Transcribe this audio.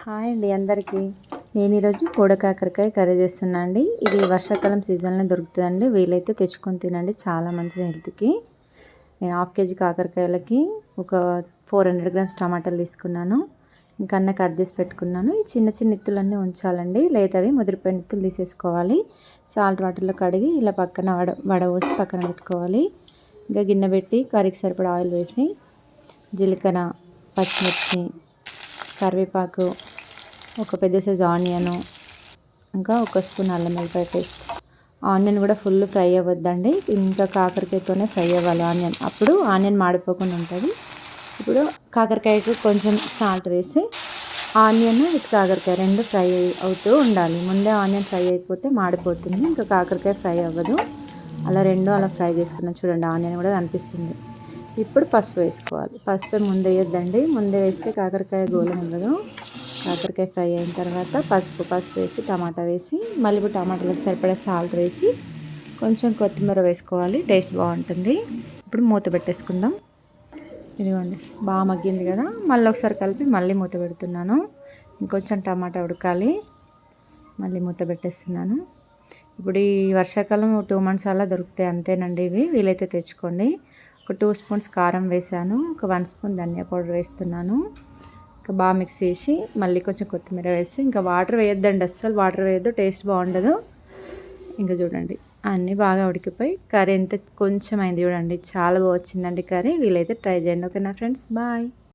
Hi అండి అందరికీ. నేను ఈరోజు కాకరకాయ కర్రీ చేస్తున్నా అండి. ఇది వర్షాకాలం సీజన్లో దొరుకుతుందండి. వీలైతే తెచ్చుకొని తినండి, చాలా మంచిది హెల్త్కి. నేను 1/2 కేజీ కాకరకాయలకి ఒక 400 గ్రామ్స్ టమాటాలు తీసుకున్నాను. ఇంకా అన్నీ కట్ చేసి పెట్టుకున్నాను. ఈ చిన్న చిన్న ఇత్తులన్నీ ఉంచాలండి, లేదా అవి ముదిరిపోయిన ఇత్తులు తీసేసుకోవాలి. సాల్ట్ వాటర్లో కడిగి ఇలా పక్కన వడపోసి పక్కన పెట్టుకోవాలి. ఇంకా గిన్నె పెట్టి కర్రీకి సరిపడా ఆయిల్ వేసి జీలకర్ర, పచ్చిమిర్చి, కరివేపాకు, ఒక పెద్ద సైజు ఆనియను, ఇంకా ఒక స్పూన్ అల్లం వెల్లిపాయ పేస్ట్. ఆనియన్ కూడా ఫుల్ ఫ్రై అవ్వద్దండి, ఇంకా కాకరకాయతోనే ఫ్రై అవ్వాలి ఆనియన్. అప్పుడు ఆనియన్ మాడిపోకుండా ఉంటుంది. ఇప్పుడు కాకరకాయకు కొంచెం సాల్ట్ వేసి ఆనియన్ విత్ కాకరకాయ రెండు ఫ్రై అవుతూ ఉండాలి. ముందే ఆనియన్ ఫ్రై అయిపోతే మాడిపోతుంది, ఇంకా కాకరకాయ ఫ్రై అవ్వదు. అలా అలా ఫ్రై చేసుకున్నాం. చూడండి, ఆనియన్ కూడా కనిపిస్తుంది. ఇప్పుడు పసుపు వేసుకోవాలి. పసుపు ముందే వేయొద్దండి, ముందే వేస్తే కాకరకాయ గోలం ఉండదు. కాకరకాయ ఫ్రై అయిన తర్వాత పసుపు వేసి టమాటా వేసి మళ్ళీ ఇప్పుడు టమాటాలకు సరిపడా సాల్ట్ వేసి కొంచెం కొత్తిమీర వేసుకోవాలి, టేస్ట్ బాగుంటుంది. ఇప్పుడు మూత పెట్టేసుకుందాం. ఇదిగోండి, బాగా మగ్గింది కదా. మళ్ళీ ఒకసారి కలిపి మళ్ళీ మూత పెడుతున్నాను. ఇంకొంచెం టమాటా ఉడకాలి, మళ్ళీ మూత పెట్టేస్తున్నాను. ఇప్పుడు ఈ వర్షాకాలం 2 months అలా దొరుకుతాయి, అంతేనండి. ఇవి వీలైతే తెచ్చుకోండి. ఒక 2 స్పూన్స్ కారం వేసాను, ఒక 1 స్పూన్ ధనియా పౌడర్ వేస్తున్నాను. ఇంకా బాగా మిక్స్ చేసి మళ్ళీ కొంచెం కొత్తిమీర వేసి, ఇంకా వాటర్ వేయొద్దండి, అస్సలు వాటర్ వేయొద్దు, టేస్ట్ బాగుండదు. ఇంకా చూడండి, అన్నీ బాగా ఉడికిపోయి కర్రీ ఎంత కొంచెం అయింది చూడండి, చాలా బాగా వచ్చిందండి కర్రీ. వీలైతే ట్రై చేయండి. ఓకేనా ఫ్రెండ్స్, బాయ్.